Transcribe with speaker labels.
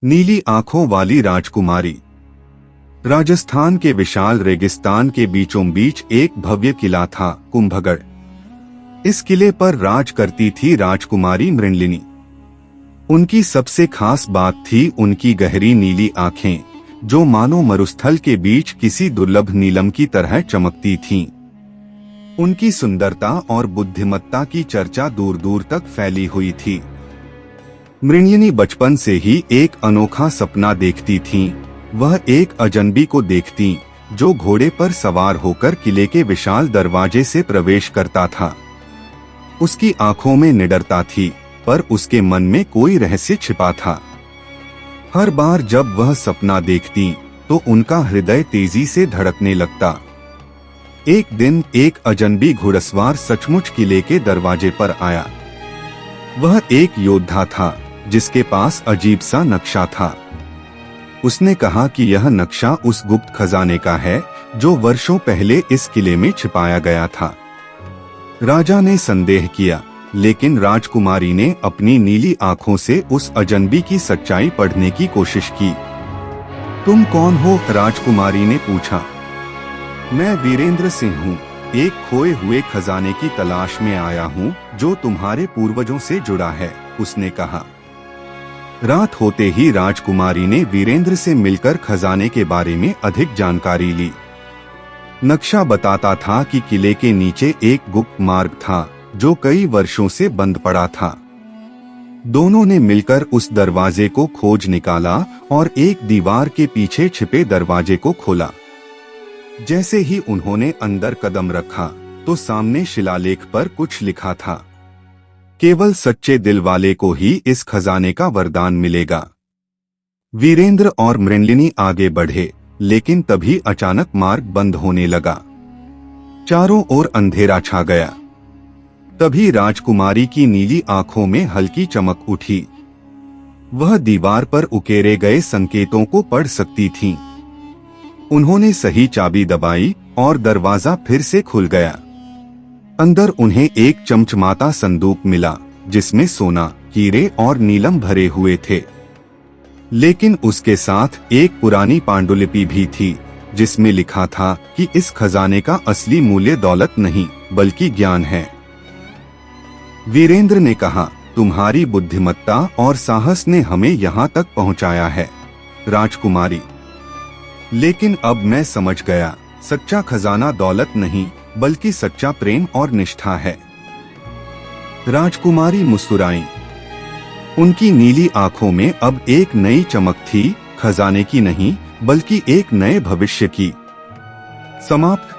Speaker 1: नीली आंखों वाली राजकुमारी। राजस्थान के विशाल रेगिस्तान के बीचों बीच एक भव्य किला था, कुंभगढ़। इस किले पर राज करती थी राजकुमारी मृणलिनी। उनकी सबसे खास बात थी उनकी गहरी नीली आंखें, जो मानो मरुस्थल के बीच किसी दुर्लभ नीलम की तरह चमकती थीं। उनकी सुंदरता और बुद्धिमत्ता की चर्चा दूर दूर तक फैली हुई थी। मृणलिनी बचपन से ही एक अनोखा सपना देखती थीं। वह एक अजनबी को देखती जो घोड़े पर सवार होकर किले के विशाल दरवाजे से प्रवेश करता था। उसकी आंखों में निडरता थी, पर उसके मन में कोई रहस्य छिपा था। हर बार जब वह सपना देखती तो उनका हृदय तेजी से धड़कने लगता। एक दिन एक अजनबी घुड़सवार सचमुच किले के दरवाजे पर आया। वह एक योद्धा था जिसके पास अजीब सा नक्शा था। उसने कहा कि यह नक्शा उस गुप्त खजाने का है जो वर्षों पहले इस किले में छिपाया गया था। राजा ने संदेह किया, लेकिन राजकुमारी ने अपनी नीली आंखों से उस अजनबी की सच्चाई पढ़ने की कोशिश की। तुम कौन हो? राजकुमारी ने पूछा। मैं वीरेंद्र सिंह हूँ, एक खोए हुए खजाने की तलाश में आया हूँ जो तुम्हारे पूर्वजों से जुड़ा है, उसने कहा। रात होते ही राजकुमारी ने वीरेंद्र से मिलकर खजाने के बारे में अधिक जानकारी ली। नक्शा बताता था कि किले के नीचे एक गुप्त मार्ग था जो कई वर्षों से बंद पड़ा था। दोनों ने मिलकर उस दरवाजे को खोज निकाला और एक दीवार के पीछे छिपे दरवाजे को खोला। जैसे ही उन्होंने अंदर कदम रखा तो सामने शिलालेख पर कुछ लिखा था, केवल सच्चे दिल वाले को ही इस खजाने का वरदान मिलेगा। वीरेंद्र और मृणलिनी आगे बढ़े, लेकिन तभी अचानक मार्ग बंद होने लगा। चारों ओर अंधेरा छा गया। तभी राजकुमारी की नीली आंखों में हल्की चमक उठी। वह दीवार पर उकेरे गए संकेतों को पढ़ सकती थीं। उन्होंने सही चाबी दबाई और दरवाजा फिर से खुल गया। अंदर उन्हें एक चमचमाता संदूक मिला जिसमें सोना, हीरे और नीलम भरे हुए थे। लेकिन उसके साथ एक पुरानी पांडुलिपि भी थी जिसमें लिखा था कि इस खजाने का असली मूल्य दौलत नहीं बल्कि ज्ञान है। वीरेंद्र ने कहा, तुम्हारी बुद्धिमत्ता और साहस ने हमें यहाँ तक पहुँचाया है, राजकुमारी। लेकिन अब मैं समझ गया, सच्चा खजाना दौलत नहीं बल्कि सच्चा प्रेम और निष्ठा है। राजकुमारी मुस्कुराई। उनकी नीली आंखों में अब एक नई चमक थी, खजाने की नहीं बल्कि एक नए भविष्य की। समाप्त।